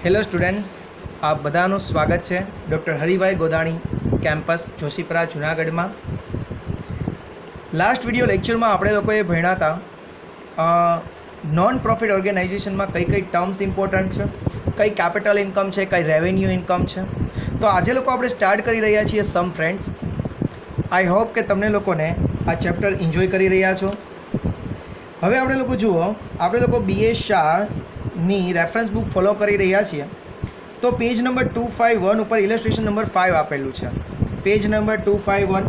Hello students, આપ બધાનું સ્વાગત છે ડૉક્ટર હરિભાઈ ગોદાણી કેમ્પસ જોશીપરા જુનાગઢમાં. લાસ્ટ વિડીયો લેક્ચરમાં આપણે લોકોએ ભણ્યા હતા નોન પ્રોફિટ ઓર્ગેનાઇઝેશનમાં કઈ કઈ ટર્મ્સ ઇમ્પોર્ટન્ટ છે, કઈ કેપિટલ ઇન્કમ છે, કઈ રેવન્યુ ઇન્કમ છે. તો આજે લોકો આપણે સ્ટાર્ટ કરી રહ્યા છીએ સમ ફ્રેન્ડ્સ. આઈ હોપ કે તમને લોકોને આ ચેપ્ટર એન્જોય કરી રહ્યા છો. હવે આપણે લોકો જુઓ, આપણે લોકો BA શાહની રેફરન્સ બુક ફોલો કરી રહ્યા છીએ. તો પેજ નંબર 251 ઉપર ઇલસ્ટ્રેશન નંબર 5 આપેલું છે. પેજ નંબર 251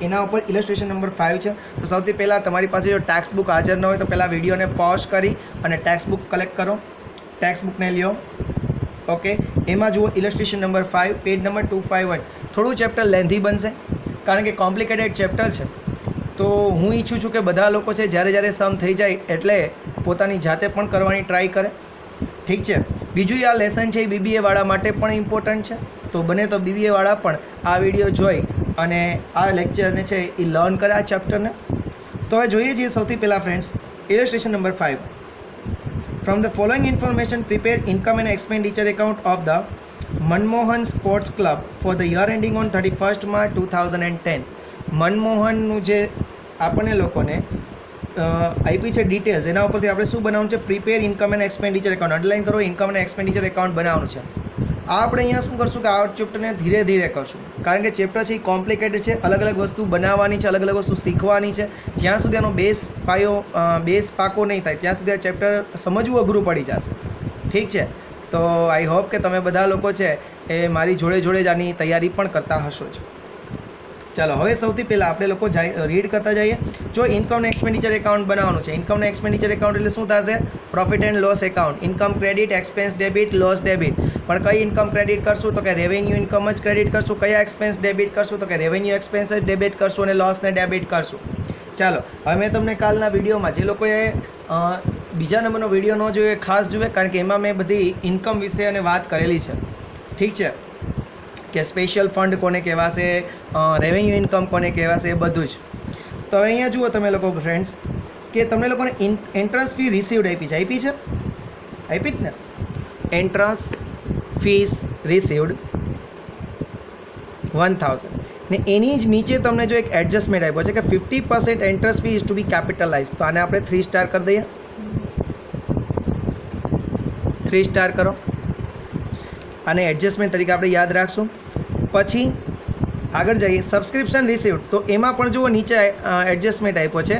એના ઉપર ઇલસ્ટ્રેશન નંબર 5 છે. તો સૌથી પહેલાં તમારી પાસે જો ટેક્સ્ટ બુક હાજર ન હોય તો પહેલાં વિડીયોને પોઝ કરી અને ટેક્સ્ટ બુક કલેક્ટ કરો, ટેક્સ્ટ બુકને લ્યો. ઓકે, એમાં જુઓ ઇલસ્ટ્રેશન નંબર 5, પેજ નંબર 251. થોડું ચેપ્ટર લેન્ધી બનશે કારણ કે કોમ્પ્લિકેટેડ ચેપ્ટર છે. તો હું ઈચ્છું છું કે બધા લોકો છે જ્યારે સમ થઈ જાય એટલે પોતાની જાતે પણ કરવાની ટ્રાય કરે. ઠીક છે. બીજું આ લેસન છે એ BBA વાળા માટે પણ ઇમ્પોર્ટન્ટ છે. તો બને તો BBA વાળા પણ આ વિડીયો જોઈ અને આ લેક્ચરને છે એ લર્ન કરે આ ચેપ્ટરને. તો હવે જોઈએ છીએ સૌથી પહેલાં friends illustration number 5. From the following information prepare income and expenditure account of the Manmohan sports club for the year ending on 31st March 2010. મનમોહનનું જે આપણને લોકોને આપી છે ડિટેલ્સ, એના ઉપરથી આપણે શું બનાવવાનું છે? Prepare income and expenditure account. Underline કરો, ઇન્કમ એન્ડ એક્સપેન્ડિચર એકાઉન્ટ બનાવવાનું છે. આ આપણે અહીંયા શું કરશું કે આ ચેપ્ટરને ધીરે ધીરે કરશું કારણ કે ચેપ્ટર છે એ કોમ્પ્લિકેટેડ છે. અલગ અલગ વસ્તુ બનાવવાની છે, અલગ અલગ વસ્તુ શીખવાની છે. જ્યાં સુધી આનો બેઝ પાકો નહીં થાય ત્યાં સુધી આ ચેપ્ટર સમજવું અઘરું પડી જશે. ઠીક છે. તો આઈ હોપ કે તમે બધા લોકો છે એ મારી જોડે જ આની તૈયારી પણ કરતા હશો જ. ચાલો હવે સૌથી પહેલાં આપણે લોકો રીડ કરતા જઈએ. જો ઇન્કમ ને એક્સપેન્ડિચર એકાઉન્ટ બનાવવાનું છે. ઇન્કમ ને એક્સપેન્ડિચર એકાઉન્ટ એટલે શું થશે? Profit and loss account. Income credit, expense debit, loss debit. પણ કઈ ઇન્કમ ક્રેડિટ કરશું તો કે રેવન્યુ ઇન્કમ જ ક્રેડિટ કરશું. કયા એક્સપેન્સ ડેબિટ કરશું તો કે રેવન્યુ એક્સપેન્સ જ ડેબિટ કરશું અને લોસને ડેબિટ કરશું. ચાલો હવે મેં તમને કાલના વિડીયોમાં જે લોકોએ બીજા નંબરનો વિડીયો ન જોયો ખાસ જુએ કારણ કે એમાં મેં બધી ઇન્કમ વિશે અને વાત કરેલી છે. ઠીક છે કે સ્પેશિયલ ફંડ કોને કહેવાશે, રેવન્યુ ઇન્કમ કોને કહેવાશે, એ બધું જ. તો હવે અહીંયા જુઓ તમે લોકો ફ્રેન્ડ્સ કે તમને લોકોને એન્ટ્રન્સ ફી રિસીવડ આપી છે આપી જ ને. એન્ટ્રન્સ ફીસ રિસીવડ 1000 ને એની જ નીચે તમને જો એક એડજસ્ટમેન્ટ આપ્યો છે કે 50% entrance fee is to be capitalize. તો આને આપણે 3 સ્ટાર કરી દઈએ. 3 સ્ટાર કરો. આને એડજસ્ટમેન્ટ તરીકે આપણે યાદ રાખશું. પછી આગળ જઈએ સબસ્ક્રિપ્શન રિસીવ્ડ. તો એમાં પણ જુઓ નીચે એડજસ્ટમેન્ટ આપ્યો છે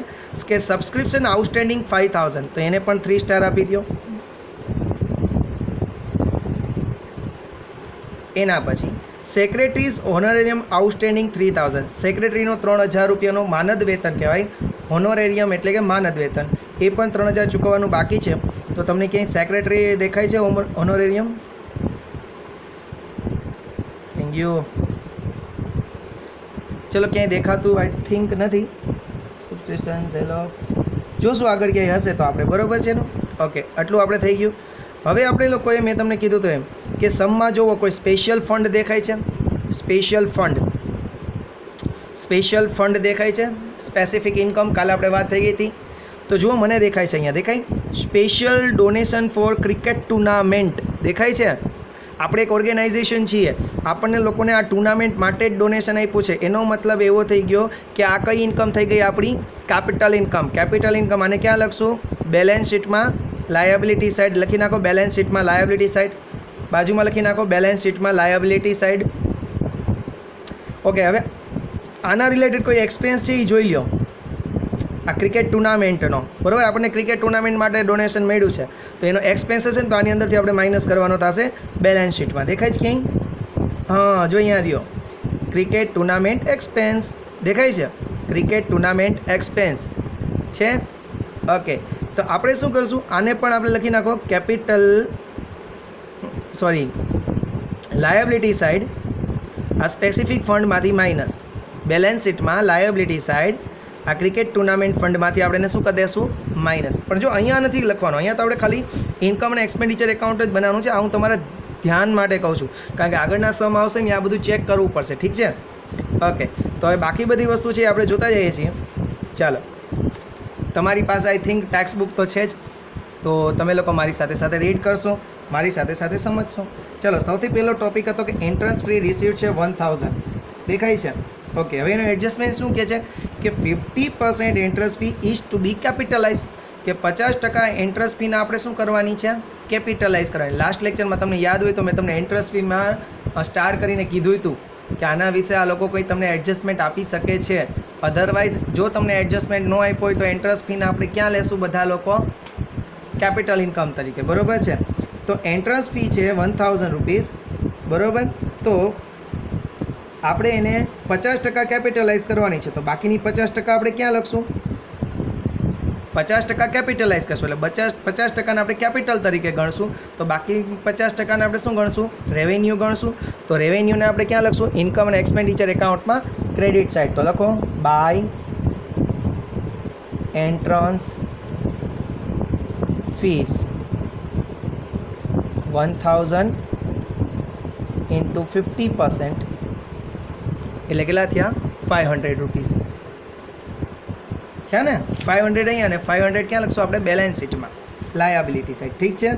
કે સબસ્ક્રિપ્શન આઉટસ્ટેન્ડિંગ 5000. તો એને પણ 3 સ્ટાર આપી દો. એના પછી સેક્રેટરીઝ હોનોરેરિયમ આઉટસ્ટેન્ડિંગ 3000. સેક્રેટરીનો 3000 રૂપિયાનો માનદ વેતન કહેવાય. હોનોરેરિયમ એટલે કે માનદ વેતન, એ પણ 3000 ચૂકવવાનું બાકી છે. તો તમને ક્યાંય સેક્રેટરી દેખાય છે હોનોરેરિયમ? Thank you. ચલો ક્યાંય દેખાતું આઈ થિંક નથી. સબસ્ક્રિપ્શન સેલ જોશું આગળ ક્યાંય હશે તો આપણે બરાબર છે ને. ઓકે, આટલું આપણે થઈ ગયું. હવે આપણે લોકોએ મેં તમને કીધું તો એમ કે સમમાં જુઓ કોઈ સ્પેશિયલ ફંડ દેખાય છે. સ્પેશિયલ ફંડ દેખાય છે. સ્પેસિફિક ઇન્કમ કાલે આપણે વાત થઈ ગઈ હતી. તો જુઓ મને દેખાય છે, અહીંયા દેખાય special donation for cricket tournament દેખાય છે. આપણે એક ઓર્ગેનાઇઝેશન છીએ, આપણને લોકોને આ ટુર્નામેન્ટ માટે જ ડોનેશન આપ્યું છે. એનો મતલબ એવો થઈ ગયો કે આ કઈ ઇન્કમ થઈ ગઈ? આપણી કેપિટલ ઇન્કમ. કેપિટલ ઇન્કમ આને ક્યાં લખશું? બેલેન્સ શીટમાં લાયબિલિટી સાઇડ લખી નાખો. બેલેન્સ શીટમાં લાયબિલિટી સાઇડ બાજુમાં લખી નાખો. બેલેન્સ શીટમાં લાયબિલિટી સાઇડ. ઓકે, હવે આના રિલેટેડ કોઈ એક્સપેન્સ છે એ જોઈ લો. આ ક્રિકેટ ટુર્નામેન્ટનો બરાબર, આપણને ક્રિકેટ ટુર્નામેન્ટ માટે ડોનેશન મળ્યું છે તો એનો એક્સપેન્સ હશે ને તો આની અંદરથી આપણે માઇનસ કરવાનો થશે બેલેન્સ શીટમાં. દેખાય છે ક્યાંય? હા, જો અહીંયા રહ્યો ક્રિકેટ ટુર્નામેન્ટ એક્સપેન્સ દેખાય છે. ક્રિકેટ ટુર્નામેન્ટ એક્સપેન્સ છે. ઓકે, તો આપણે શું કરશું? આને પણ આપણે લખી નાખો લાયબિલિટી સાઇડ. આ સ્પેસિફિક ફંડમાંથી માઇનસ બેલેન્સ શીટમાં લાયબિલિટી સાઇડ. આ ક્રિકેટ ટુર્નામેન્ટ ફંડમાંથી આપણે શું કરી દઈશું? માઇનસ. પણ જો અહીંયા નથી લખવાનું, અહીંયા તો આપણે ખાલી ઇન્કમ અને એક્સપેન્ડિચર એકાઉન્ટ જ બનાવવાનું છે. આ હું તમારા ધ્યાન માટે કહું છું કારણ કે આગળના સમ આવશે ને આ બધું ચેક કરવું પડશે. ઠીક છે. ઓકે, તો હવે બાકી બધી વસ્તુ છે આપણે જોતા જઈએ છીએ. ચાલો, તમારી પાસે આઈ થિંક ટેક્સ્ટ બુક તો છે જ. તો તમે લોકો મારી સાથે સાથે રીડ કરશો, મારી સાથે સાથે સમજશો. ચલો, સૌથી પહેલો ટોપિક હતો કે એન્ટ્રન્સ ફી રિસીવ્ડ છે 1000, દેખાય છે? ઓકે, હવે એનું એડજસ્ટમેન્ટ શું કહે છે કે 50% interest fee is to be capitalize, કે 50% ઇન્ટરેસ્ટ ફીને આપણે શું કરવાની છે? કેપિટલાઇઝ કરવાની. લાસ્ટ લેક્ચરમાં તમને યાદ હોય તો મેં તમને ઇન્ટરેસ્ટ ફીમાં સ્ટાર કરીને કીધું હતું કે આના વિશે આ લોકો કોઈ તમને એડજસ્ટમેન્ટ આપી શકે છે. અધરવાઇઝ જો તમને એડજસ્ટમેન્ટ ન આપ્યો હોય તો ઇન્ટરેસ્ટ ફીને આપણે ક્યાં લેશું બધા લોકો? કેપિટલ ઇન્કમ તરીકે, બરાબર છે? તો એન્ટ્રન્સ ફી છે 1000 રૂપીઝ, બરાબર? તો આપણે એને 50% કેપિટલાઇઝ કરવાની છે, તો બાકીની 50% આપણે ક્યાં લખશું? 50% કેપિટલાઇઝ કરશું એટલે 50%ને આપણે કેપિટલ તરીકે ગણશું, તો બાકી 50%ને આપણે શું ગણશું? રેવન્યુ ગણશું. તો રેવન્યુને આપણે ક્યાં લખશું? ઇન્કમ અને એક્સપેન્ડિચર એકાઉન્ટમાં ક્રેડિટ સાઇડ. તો લખો બાય એન્ટ્રન્સ ફીસ 1000 ઇન્ટુ 50% એટલે કેટલા થયા? 500 રૂપીસ થયા ને? 500 અહીંયા અને 500 ક્યાં લખશું આપણે? બેલેન્સ શીટમાં, લાયાબિલિટી સાઈડ. ઠીક છે?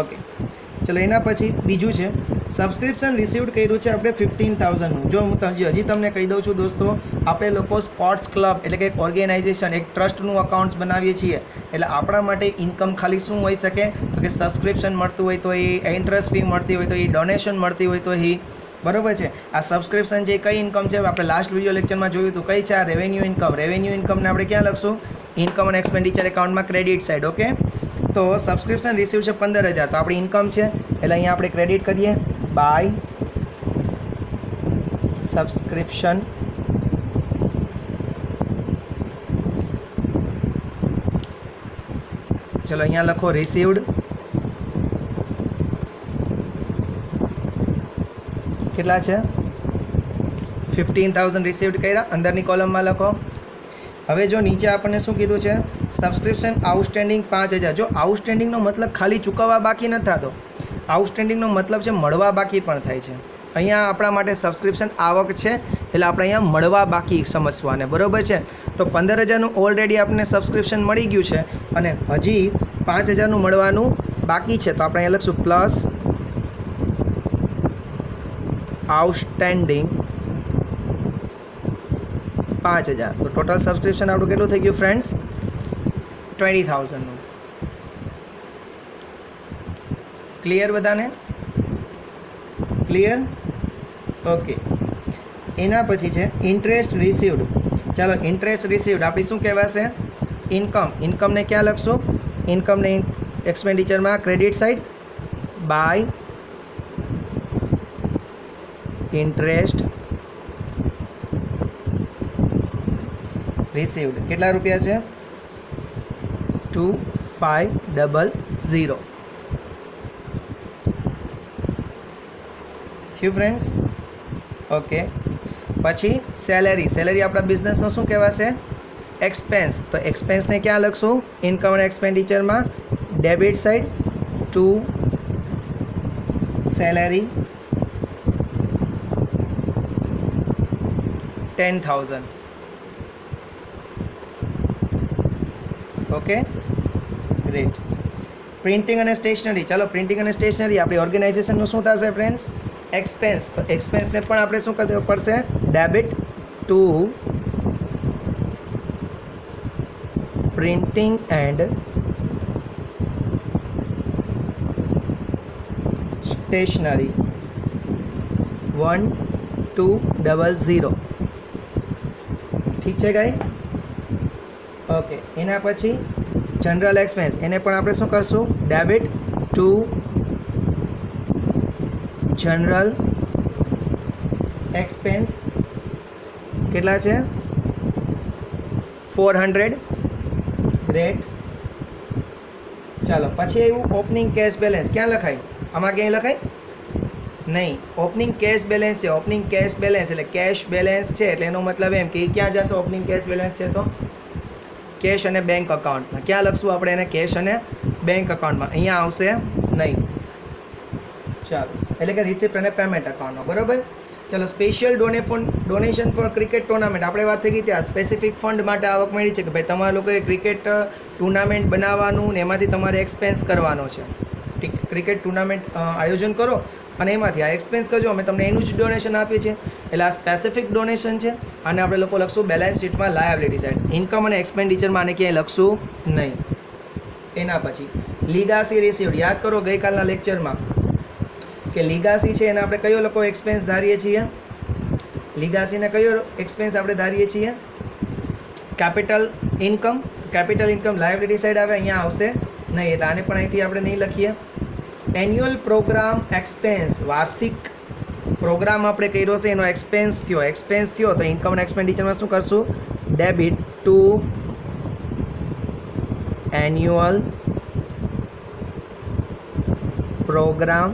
ઓકે, ચલો એના પછી બીજું છે સબસ્ક્રિપ્શન રિસીવ્ડ કર્યું છે આપણે 15000નું. જો હું હજી તમને કહી દઉં છું દોસ્તો, આપણે લોકો સ્પોર્ટ્સ ક્લબ એટલે કે એક ઓર્ગેનાઇઝેશન, એક ટ્રસ્ટનું અકાઉન્ટ્સ બનાવીએ છીએ, એટલે આપણા માટે ઇન્કમ ખાલી શું હોઈ શકે? તો કે સબસ્ક્રિપ્શન મળતું હોય તો એ, ઇન્ટરેસ્ટ ફી મળતી હોય તો એ, ડોનેશન મળતી હોય તો એ, બરાબર છે? આ સબસ્ક્રિપ્શન છે કઈ ઇન્કમ છે? આપણે લાસ્ટ વિડીયો લેક્ચરમાં જોયું હતું. કઈ છે? આ રેવન્યુ ઇન્કમ. રેવન્યુ ઇન્કમને આપણે ક્યાં લખશું? ઇન્કમ અને એક્સપેન્ડિચર એકાઉન્ટમાં ક્રેડિટ સાઇડ. ઓકે, તો સબસ્ક્રિપ્શન રિસીવ છે 15000, તો આપણી ઇન્કમ છે એટલે અહીંયા આપણે ક્રેડિટ કરીએ બાય સબસ્ક્રિપ્શન ચલો અહીંયા લખો રિસીવ્ડ કેટલા છે? 15000 રિસીવ્ડ કર્યા, અંદરની કોલમમાં લખો. હવે જો નીચે આપણને શું કીધું છે? Subscription outstanding 5000. જો આઉટસ્ટેન્ડિંગનો મતલબ ખાલી ચૂકવવા બાકી નથી થતો, આઉટસ્ટેન્ડિંગનો મતલબ છે મળવા બાકી પણ થાય છે. અહીંયા આપણા માટે સબસ્ક્રિપ્શન આવક છે એટલે આપણે અહીંયા મળવા બાકી સમજવું આને, બરાબર છે? તો 15000નું ઓલરેડી આપણને સબસ્ક્રિપ્શન મળી ગયું છે અને હજી 5000નું મળવાનું બાકી છે, તો આપણે અહીંયા લખશું પ્લસ આઉટસ્ટેન્ડિંગ 5000. તો ટોટલ સબસ્ક્રિપ્શન આપણું કેટલું થઈ ગયું ફ્રેન્ડ્સ? 20000નું. ક્લિયર બધાને? ક્લિયર? ઓકે, એના પછી છે ઇન્ટરેસ્ટ રિસીવ્ડ. ચાલો, ઇન્ટરેસ્ટ રિસીવ્ડ આપણી શું કહેવાશે? ઇન્કમ. ઇન્કમને ક્યાં લખશું? ઇન્કમને એક્સપેન્ડિચરમાં credit side by interest received. કેટલા રૂપિયા છે? 2500. થયું ફ્રેન્ડ્સ? ઓકે, પછી સેલેરી. સેલેરી આપણા બિઝનેસનો શું કહેવાશે? એક્સપેન્સ. તો એક્સપેન્સને ક્યાં લખશું? ઇન્કમ અને એક્સપેન્ડિચરમાં debit side to salary 10000. Okay, great. Printing અને સ્ટેશનરી. ચાલો, પ્રિન્ટિંગ અને સ્ટેશનરી આપણી ઓર્ગેનાઇઝેશનનું શું થશે ફ્રેન્ડ્સ? એક્સપેન્સ. તો એક્સપેન્સને પણ આપણે શું કરી દેવું પડશે? Debit to printing and stationery 1200. ઠીક છે ગાઈસ? ઓકે, એના પછી જનરલ એક્સપેન્સ, એને પણ આપણે શું કરશું? Debit two general expense. કેટલા છે? 400. ગ્રેટ. ચાલો, પછી એવું ઓપનિંગ કેશ બેલેન્સ. ક્યાં લખાય? આમાં ક્યાંય લખાય નહીં. ઓપનિંગ કેશ બેલેન્સ છે. ઓપનિંગ કેશ બેલેન્સ એટલે કેશ બેલેન્સ છે એટલે એનો મતલબ એમ કે ક્યાં જશે? ઓપનિંગ કેશ બેલેન્સ છે તો કેશ અને બેંક અકાઉન્ટમાં. ક્યાં લખશું આપણે એને? કેશ અને બેંક અકાઉન્ટમાં. અહીંયા આવશે નહીં. ચાલો, એટલે કે રિસિપ્ટ અને પેમેન્ટ અકાઉન્ટમાં, બરાબર? ચલો special donation for cricket tournament આપણે વાત થઈ ગઈ ત્યાં સ્પેસિફિક ફંડ માટે આવક મળી છે કે ભાઈ તમારા લોકોએ ક્રિકેટ ટુર્નામેન્ટ બનાવવાનું ને એમાંથી તમારે એક્સપેન્સ કરવાનો છે. ક્રિકેટ ટુર્નામેન્ટ આયોજન કરો અને એમાંથી આ એક્સપેન્સ કરજો, અમે તમને એનું જ ડોનેશન આપીએ છીએ. એટલે આ સ્પેસિફિક ડોનેશન છે. અને આપણે લોકો લખશું બેલેન્સ શીટમાં લાયબિલિટી સાઇડ. ઇન્કમ અને એક્સપેન્ડિચરમાં આને ક્યાંય લખશું નહીં. એના પછી લીગાસી રિસીવ્ડ. યાદ કરો ગઈકાલના લેક્ચરમાં કે લીગાસી છે એને આપણે કયો લોકો એક્સપેન્સ ધારીએ છીએ? લીગાસીને કયો એક્સપેન્સ આપણે ધારીએ છીએ? Capital income. Capital income liability side આવે, અહીંયા આવશે નહીં, એટલે આને પણ અહીંથી આપણે નહીં લખીએ. Annual program expense. વાર્ષિક પ્રોગ્રામ આપણે કર્યો છે એનો એક્સપેન્સ થયો તો ઇન્કમ અને એક્સપેન્ડિચરમાં શું કરશું? Debit to annual program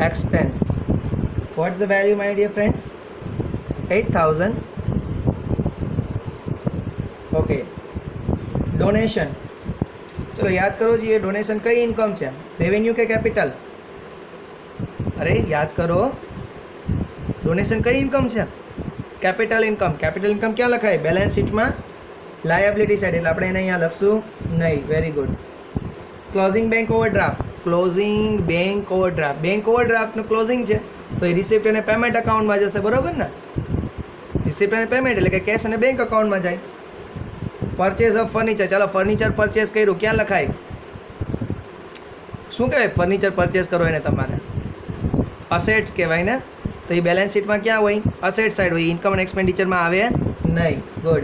expense. What's the value, my dear friends? 8,000. Okay. Donation. चलो याद करो जी, ये डोनेशन कई इनकम है? रेवेन्यू के कैपिटल? अरे याद करो, डोनेशन कई इनकम है? Capital income. कैपिटल इनकम क्या लखा है? बैलेंस शीट में लायबिलिटी साइड, એટલે આપણે એને અહીંયા લખશું નહીં. Very good. Closing bank overdraft. Closing bank overdraft. Bank ઓવરડ્રાફ્ટનું ક્લોઝિંગ છે તો એ રિસિપ્ટ અને પેમેન્ટ અકાઉન્ટમાં જશે, બરાબર ને? રિસિપ્ટ અને પેમેન્ટ એટલે કે કેશ અને બેંક અકાઉન્ટમાં જાય. Purchase of furniture. ચાલો ફર્નિચર પરચેસ કર્યું, ક્યાં લખાય? શું કહેવાય ફર્નિચર પરચેસ કરો એને? તમારે અસેટ્સ કહેવાય ને. તો એ બેલેન્સ શીટમાં ક્યાં હોય? અસેટ સાઇડ હોય. ઇન્કમ અને એક્સપેન્ડિચરમાં આવે નહીં. ગુડ.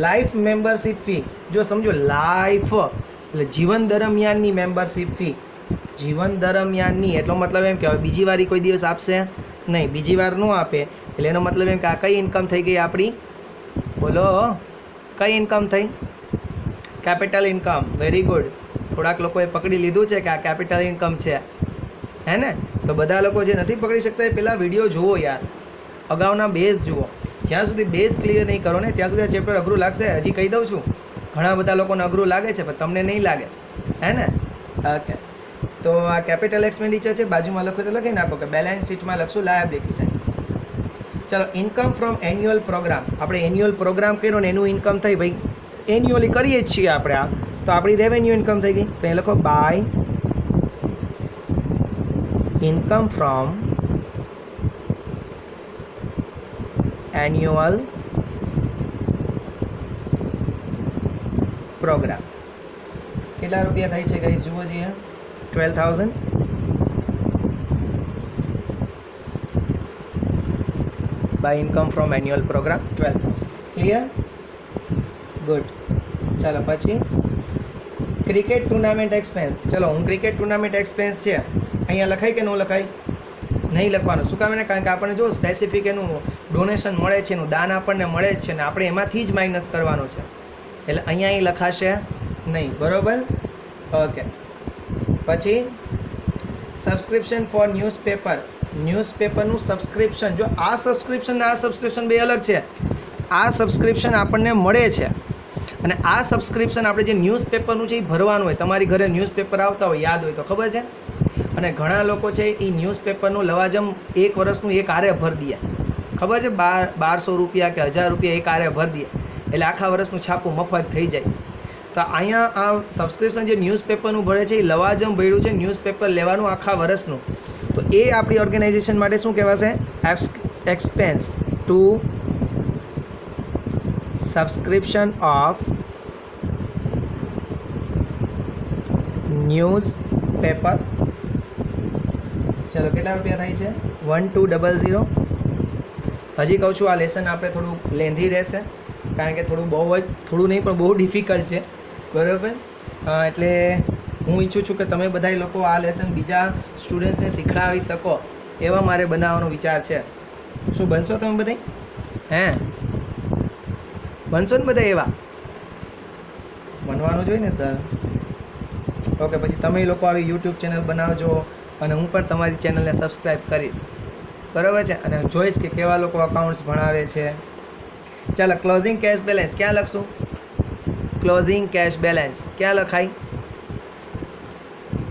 Life membership fee. જો સમજો, લાઈફ એટલે જીવન દરમિયાનની મેમ્બરશીપ ફી. જીવન દરમિયાનની એટલો મતલબ એમ કે હવે બીજી વાર કોઈ દિવસ આપશે નહીં, બીજી વાર ન આપે. એટલે એનો મતલબ એમ કે આ કઈ ઇન્કમ થઈ ગઈ આપણી? બોલો, કઈ ઇન્કમ થઈ? Capital income. Very good. થોડાક લોકોએ પકડી લીધું છે કે આ કેપિટલ ઇન્કમ છે, હે ને? તો બધા લોકો જે નથી પકડી શકતા એ પહેલાં વિડીયો જુઓ યાર, અગાઉના બેઝ જુઓ. જ્યાં સુધી બેઝ ક્લિયર નહીં કરો ને ત્યાં સુધી આ ચેપ્ટર અઘરું લાગશે. હજી કહી દઉં છું, ઘણા બધા લોકોને અઘરું લાગે છે પણ તમને નહીં લાગે, હે ને? ઓકે. તો આ કેપિટલ એક્સપેન્ડિચર છે, બાજુમાં લખો તો લખી નાખો કે બેલેન્સ શીટમાં લખશું લાયબિલિટી સાઇડ. ચાલો ઇન્કમ ફ્રોમ એન્યુઅલ પ્રોગ્રામ. આપણે એન્યુઅલ પ્રોગ્રામ કર્યો ને એનું ઇન્કમ થઈ. ભાઈ એન્યુઅલી કરીએ જ છીએ આપણે આ, તો આપણી રેવન્યુ ઇન્કમ થઈ ગઈ. તો એ લખો by income from annual program. કેટલા રૂપિયા થાય છે ગાઈસ? જુઓ છીએ 12,000. By income from annual program 12,000. Clear? Good. ચાલો પછી ક્રિકેટ ટુર્નામેન્ટ એક્સપેન્સ. ચલો હું ક્રિકેટ ટુર્નામેન્ટ એક્સપેન્સ છે અહીંયા લખાય કે ન લખાય? નહીં લખવાનું. શું કામ? કારણ કે આપણને જો સ્પેસિફિક એનું ડોનેશન મળે છે, એનું દાન આપણને મળે જ છે ને આપણે એમાંથી જ માઇનસ કરવાનું છે, એટલે અહીંયા અહીં લખાશે નહીં, બરાબર? ઓકે. પછી સબસ્ક્રિપ્શન ફોર ન્યૂઝપેપર. ન્યૂઝપેપરનું સબસ્ક્રિપ્શન. જો આ સબસ્ક્રિપ્શન ને આ સબસ્ક્રિપ્શન બે અલગ છે. આ સબસ્ક્રિપ્શન આપણને મળે છે અને આ સબસ્ક્રિપ્શન આપણે જે ન્યૂઝપેપરનું છે એ ભરવાનું હોય. તમારી ઘરે ન્યૂઝપેપર આવતા હોય, યાદ હોય તો ખબર છે. અને ઘણા લોકો છે એ ન્યૂઝપેપરનું લવાજમ એક વર્ષનું એક આરે ભરી દે, ખબર છે? 1200 રૂપિયા કે 1000 રૂપિયા એક આરે ભરી દે એટલે આખા વર્ષનું છાપું મફત થઈ જાય. તો અહીંયા આ સબસ્ક્રિપ્શન જે ન્યૂઝપેપરનું ભરે છે એ લવાજમ ભર્યું છે ન્યૂઝપેપર લેવાનું આખા વર્ષનું. તો એ આપણી ઓર્ગેનાઇઝેશન માટે શું કહેવાશે? Expense to subscription of newspaper. ચલો કેટલા રૂપિયા થાય છે? 1200. હજી કહું છું આ લેસન આપણે થોડું લેન્ધી રહેશે કારણ કે થોડું નહીં પણ બહુ ડિફિકલ્ટ છે, બરાબર? એટલે હું ઈચ્છું છું કે તમે બધા લોકો આ લેસન બીજા સ્ટુડન્ટ્સને શીખડાવી શકો એવા મારે બનાવવાનો વિચાર છે. શું બનશો તમે બધા? હે, બનશો ને બધા? એવા બનવાનું જોઈએ ને સર. ઓકે. પછી તમે લોકો આવી યુટ્યુબ ચેનલ બનાવજો અને હું પણ તમારી ચેનલને સબસ્ક્રાઈબ કરીશ, બરાબર છે? અને જોઈશ કે કેવા લોકો અકાઉન્ટ્સ ભણાવે છે. ચાલો ક્લોઝિંગ કેશ બેલેન્સ ક્યાં લખશું? ક્લોઝિંગ કેશ બેલેન્સ ક્યાં લખાય?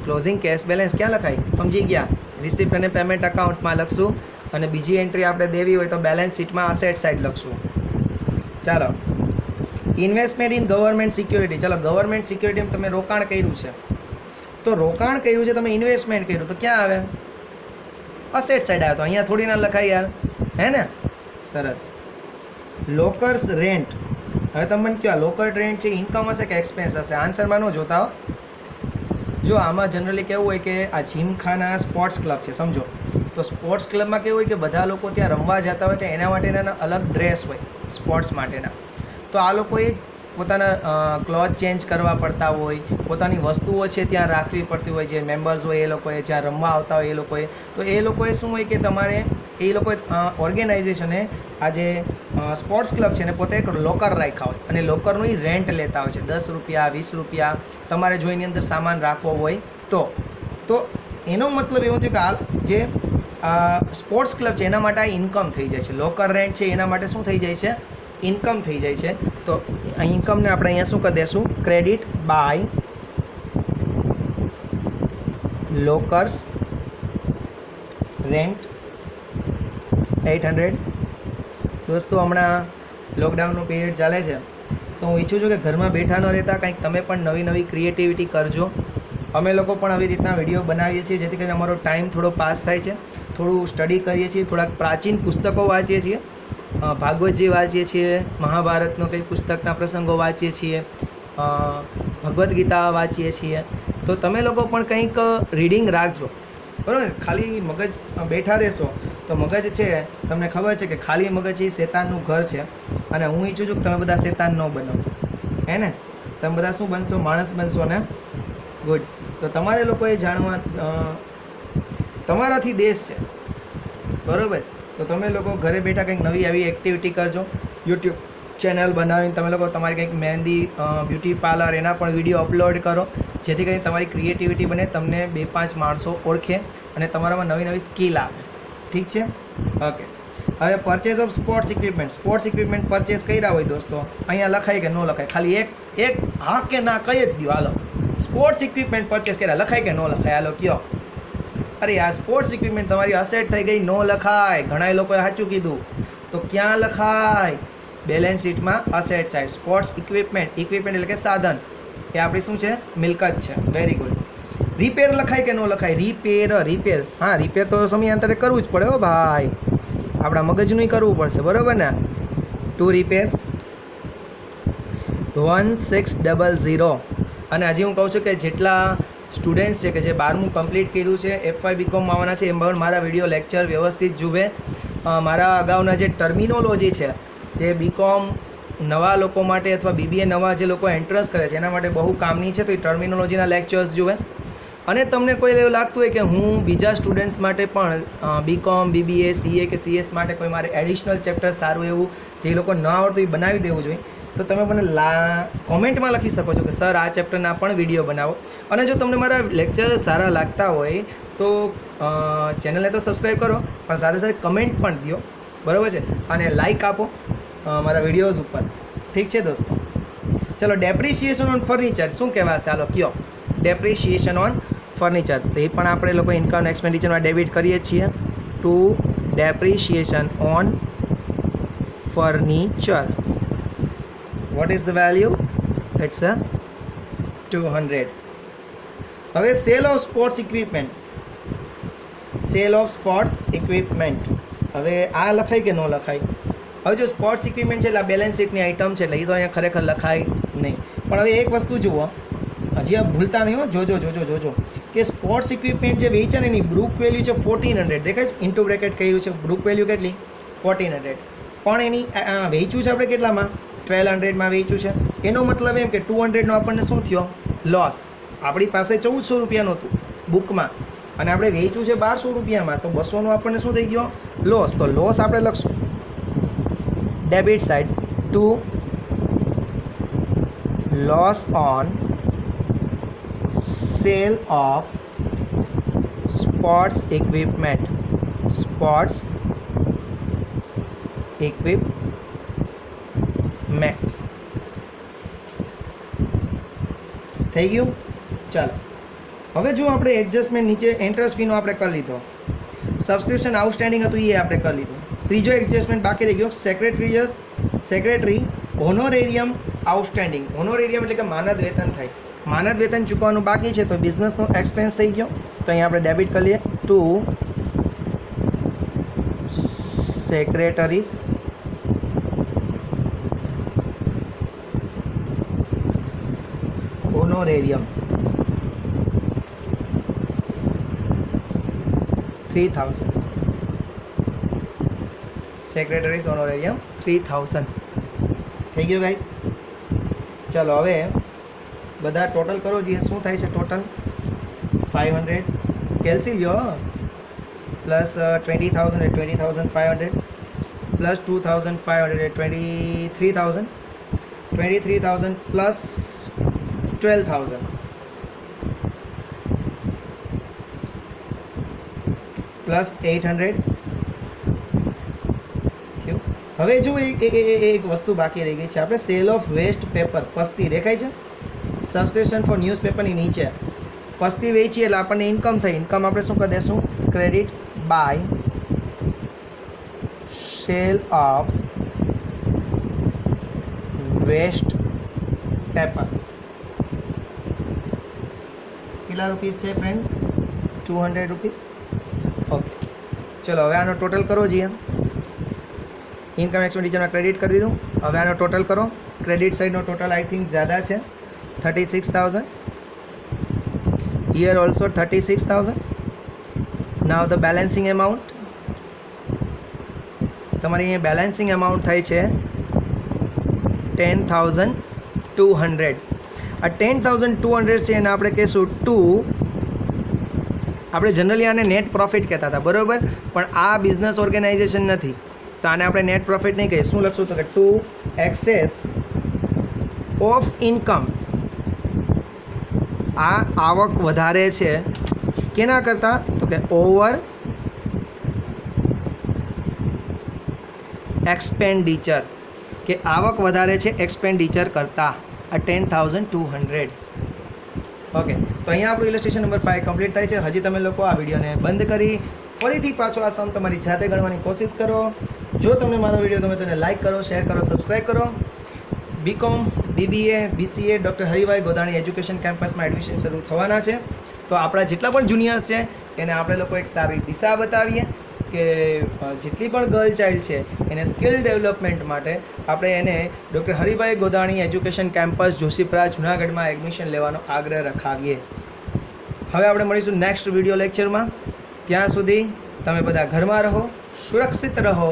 ક્લોઝિંગ કેશ બેલેન્સ ક્યાં લખાય? સમજી ગયા? રિસિપ્ટ અને પેમેન્ટ અકાઉન્ટમાં લખશું અને બીજી એન્ટ્રી આપણે દેવી હોય તો બેલેન્સ શીટમાં અસેટ સાઇડ લખશું. ચાલો, ઇન્વેસ્ટમેન્ટ ઇન ગવર્મેન્ટ સિક્યોરિટી. ચાલો, ગવર્મેન્ટ સિક્યોરિટીમાં તમે રોકાણ કર્યું છે, તો રોકાણ કર્યું છે, તમે ઇન્વેસ્ટમેન્ટ કર્યું, તો ક્યાં આવે? અસેટ સાઇડ આવે. તો અહીંયા થોડી ના લખાય યાર, હે ને? સરસ. Lockers rent. હવે તમે મને કહો, લોકર રેન્ટ છે ઇન્કમ હશે કે એક્સપેન્સ હશે? આન્સરમાં ન જોતા હો. જો આમાં જનરલી કેવું હોય કે આ જીમખાના સ્પોર્ટ્સ ક્લબ છે, સમજો તો સ્પોર્ટ્સ ક્લબમાં કેવું હોય કે બધા લોકો ત્યાં રમવા જતા હોય તો એના માટેના અલગ ડ્રેસ હોય સ્પોર્ટ્સ માટેના. તો આ લોકોએ પોતાના ક્લોથ ચેન્જ કરવા પડતા હોય, પોતાની વસ્તુઓ છે ત્યાં રાખવી પડતી હોય, જે મેમ્બર્સ હોય એ લોકોએ, જ્યાં રમવા આવતા હોય એ લોકોએ. તો એ લોકોએ શું હોય કે તમારે એ લોકોએ ઓર્ગેનાઇઝેશને આ જે સ્પોર્ટ્સ ક્લબ છે ને પોતે એક લોકર રાખ્યા હોય અને લોકરનું એ રેન્ટ લેતા હોય છે, 10 રૂપિયા 20 રૂપિયા તમારે જો એની અંદર સામાન રાખવો હોય તો એનો મતલબ એવો થયો કે આ જે સ્પોર્ટ્સ ક્લબ છે એના માટે આ ઇન્કમ થઈ જાય છે. લોકર રેન્ટ છે એના માટે શું થઈ જાય છે? ઇન્કમ થઈ જાય છે. તો આ ઇન્કમને આપણે અહીંયા શું કરી દઈશું? Credit by lockers rent 800. દોસ્તો, હમણાં લોકડાઉનનો પીરિયડ ચાલે છે તો હું ઈચ્છું છું કે ઘરમાં બેઠા ન રહેતા કંઈક તમે પણ નવી નવી ક્રિએટિવિટી કરજો. અમે લોકો પણ આવી રીતના વિડીયો બનાવીએ છીએ જેથી કરીને અમારો ટાઈમ થોડો પાસ થાય છે, થોડું સ્ટડી કરીએ છીએ, થોડાક પ્રાચીન પુસ્તકો વાંચીએ છીએ, ભાગવતજી વાંચીએ છીએ, મહાભારતનો કંઈ પુસ્તકના પ્રસંગો વાંચીએ છીએ, ભગવદ્ ગીતા વાંચીએ છીએ. તો તમે લોકો પણ કંઈક રીડિંગ રાખજો, બરાબર? ખાલી મગજ બેઠા રહેશો તો મગજ છે, તમને ખબર છે કે ખાલી મગજ એ શેતાનનું ઘર છે અને હું ઈચ્છું છું કે તમે બધા શેતાન ન બનો, હે ને? તમે બધા શું બનશો? માણસ બનશો ને? ગુડ. તો તમારે લોકોએ જાણવા, તમારાથી દેશ છે, બરાબર? તો તમે લોકો ઘરે બેઠા કંઈક નવી આવી એક્ટિવિટી કરજો. યુટ્યુબ ચેનલ બનાવીને તમે લોકો તમારી કંઈક મહેંદી, બ્યુટી પાર્લર, એના પણ વિડીયો અપલોડ કરો જેથી કરીને તમારી ક્રિએટિવિટી બને, તમને 2-5 માણસો ઓળખે અને તમારામાં નવી નવી સ્કિલ આવે. ઠીક છે? ઓકે. હવે purchase of sports equipment. Sports equipment purchase કર્યા હોય દોસ્તો, અહીંયા લખાય કે ન લખાય? ખાલી એક હા કે ના કહી જ દો. હાલો, સ્પોર્ટ્સ ઇક્વિપમેન્ટ પરચેઝ કર્યા, લખાય કે ન લખાય? હાલો કયો. અરે આ સ્પોર્ટ્સ ઇક્વિપમેન્ટ તમારી અસેટ થઈ ગઈ, ન લખાય. ઘણા લોકોએ સાચું કીધું. તો ક્યાં લખાય? બેલેન્સ શીટમાં asset side. Sports equipment, equipment એટલે કે સાધન, એ આપણી શું છે? મિલકત છે. Very good. રિપેર લખાય કે ન લખાય? રિપેર. હા, રિપેર તો સમયાંતરે કરવું જ પડે હો ભાઈ, આપણા મગજનું કરવું પડશે, બરાબર ને? 2 રિપેર્સ 1600. અને હજી હું કહું છું કે જેટલા સ્ટુડન્ટ્સ છે કે જે 12મું કમ્પ્લીટ કર્યું છે, FY BCom આવવાના છે, એમ પણ મારા વિડીયો લેક્ચર વ્યવસ્થિત જુએ. મારા અગાઉના જે ટર્મિનોલોજી છે, જે BCom નવા લોકો માટે અથવા BBA નવા જે લોકો એન્ટ્રન્સ કરે છે એના માટે બહુ કામની છે, તો એ ટર્મિનોલોજીના લેક્ચર્સ જુએ. અને તમને કોઈ એવું લાગતું હોય કે હું બીજા સ્ટુડન્ટ્સ માટે પણ BCom, BBA, CA કે CS માટે કોઈ મારે એડિશનલ ચેપ્ટર સારું એવું જે લોકો ન આવડતું એ બનાવી દેવું જોઈએ, તો તમે મને કોમેન્ટમાં લખી શકો છો કે સર આ ચેપ્ટરના પણ વિડીયો બનાવો. અને જો તમને મારા લેક્ચર સારા લાગતા હોય તો ચેનલને તો સબસ્ક્રાઈબ કરો, પણ સાથે સાથે કમેન્ટ પણ દો, બરાબર છે? અને લાઇક આપો મારા વિડીયોઝ ઉપર. ઠીક છે દોસ્તો? ચલો, ડેપ્રિસિએશન ઓન ફર્નિચર શું કહેવાશે? હાલો કયો. ડેપ્રિસિએશન ઓન ફર્નિચર, તો એ પણ આપણે લોકો ઇન્કમ એક્સપેન્ડિચરમાં ડેબિટ કરીએ છીએ. To depreciation on furniture. What is the value? It's a 200. હવે sale of sports equipment. Sale of sports equipment, હવે આ લખાય કે ન લખાય? હવે જો સ્પોર્ટ્સ ઇક્વિપમેન્ટ છે એટલે આ બેલેન્સ શીટની આઇટમ છે એટલે એ તો અહીંયા ખરેખર લખાય નહીં. પણ હવે એક વસ્તુ જુઓ, હજી આ ભૂલતા નહીં હો, જોજો કે સ્પોર્ટ્સ ઇક્વિપમેન્ટ જે વેચે ને એની બ્રુક વેલ્યુ છે 1400. દેખાય છે? ઇન્ટુ બ્રેકેટ કર્યું છે. બ્રુક વેલ્યુ કેટલી? 1400. પણ એની વેચ્યું છે આપણે કેટલામાં? 1200માં વેચ્યું છે. એનો મતલબ એમ કે 200નો આપણને શું થયો? લોસ. આપણી પાસે 1400 રૂપિયાનું હતું બુકમાં અને આપણે વેચ્યું છે 1200 રૂપિયામાં, તો 200નો આપણને શું થઈ ગયો? લોસ. તો લોસ આપણે લખશું debit side to loss on sale of sports equipment. Sports equipments થઈ ગયું. ચાલો, હવે જો આપણે એડજસ્ટમેન્ટ નીચે એન્ટ્રન્સ ફીનો આપણે કરી લીધો, સબસ્ક્રિપ્શન આઉટસ્ટેન્ડિંગ હતું એ આપણે કરી લીધું. ત્રીજો એડજસ્ટમેન્ટ બાકી રહી ગયો, સેક્રેટરી હોનોરેરિયમ આઉટસ્ટેન્ડિંગ. હોનોરેરિયમ એટલે કે માનદ વેતન થાય, માનદ વેતન ચૂકવવાનું બાકી છે, તો બિઝનેસનો એક્સપેન્સ થઈ ગયો, તો અહીંયા આપણે ડેબિટ કરી લઈએ ટુ સેક્રેટરીઝ હોનોરેરિયમ 3000. સેક્રેટરીઝ હોનોરેરિયમ 3000 થઈ ગયું ગાઈઝ. ચલો હવે બધા ટોટલ કરો જે શું થાય છે. ટોટલ 500 કેલ્સી લ્યો, પ્લસ 20,000 એ 20,500 પ્લસ 2,500 એ 23,000 પ્લસ 12,000 પ્લસ 800 થયું. હવે જો એક વસ્તુ બાકી રહી ગઈ છે આપણે, સેલ ઓફ વેસ્ટ પેપર. પસ્તી દેખાય છે, સબસ્ક્રિપ્શન ફોર ન્યૂઝપેપરની નીચે પસ્તી વેચી એટલે આપણને ઇન્કમ થઈ. ઇન્કમ આપણે શું કરી દઈશું, credit by sale of waste paper. કેટલા રૂપીસ છે ફ્રેન્ડ્સ, 200 રૂપીસ. ઓકે ચલો હવે આનો ટોટલ કરો જીએ. ઇન્કમ એક્સપેન્ડિચરમાં ક્રેડિટ કરી દીધું. હવે આનો ટોટલ કરો. ક્રેડિટ સાઇડનો ટોટલ આઈ થિંક ज़्यादा છે, 36,000. Here also 36,000. Now the balancing amount. તમારે અહીંયા બેલેન્સિંગ એમાઉન્ટ થાય છે 10,200. આ 10,200 છે એને આપણે કહીશું ટુ. આપણે જનરલી આને નેટ પ્રોફિટ કહેતા હતા, બરાબર, પણ આ બિઝનેસ ઓર્ગેનાઇઝેશન નથી, તો આને આપણે નેટ પ્રોફિટ નહીં કહીએ. શું લખશું તો કે ટુ એક્સેસ ઓફ ઇન્કમ. આ આવક વધારે છે કેના કરતાં, તો કે ઓવર એક્સપેન્ડિચર, કે આવક વધારે છે એક્સપેન્ડિચર કરતાં. આ 10,200. ઓકે, તો અહીંયા આપણું ઇલસ્ટ્રેશન નંબર 5 કમ્પ્લીટ થાય છે. હજી તમે લોકો આ વિડીયોને બંધ કરી ફરીથી પાછો આ સમ તમારી જાતે ગણવાની કોશિશ કરો. જો તમને મારો વિડીયો ગમે તો એને લાઇક કરો, શેર કરો, સબસ્ક્રાઈબ કરો. BCom, BBA, BCA doctor Haribhai Godhani education કેમ્પસમાં એડમિશન શરૂ થવાના છે. તો આપણા જેટલા પણ જુનિયર્સ છે એને આપણે લોકો એક સારી દિશા બતાવીએ કે જેટલી પણ ગર્લ ચાઇલ્ડ છે એને સ્કિલ ડેવલપમેન્ટ માટે આપણે એને doctor Haribhai Godhani education campus Joshipura જુનાગઢમાં એડમિશન લેવાનો આગ્રહ રખાવીએ. હવે આપણે મળીશું નેક્સ્ટ વિડીયો લેક્ચરમાં. ત્યાં સુધી તમે બધા ઘરમાં રહો, સુરક્ષિત રહો,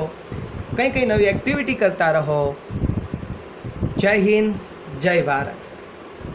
કંઈ નવી એક્ટિવિટી કરતા રહો. જય હિન્દ, જય ભારત.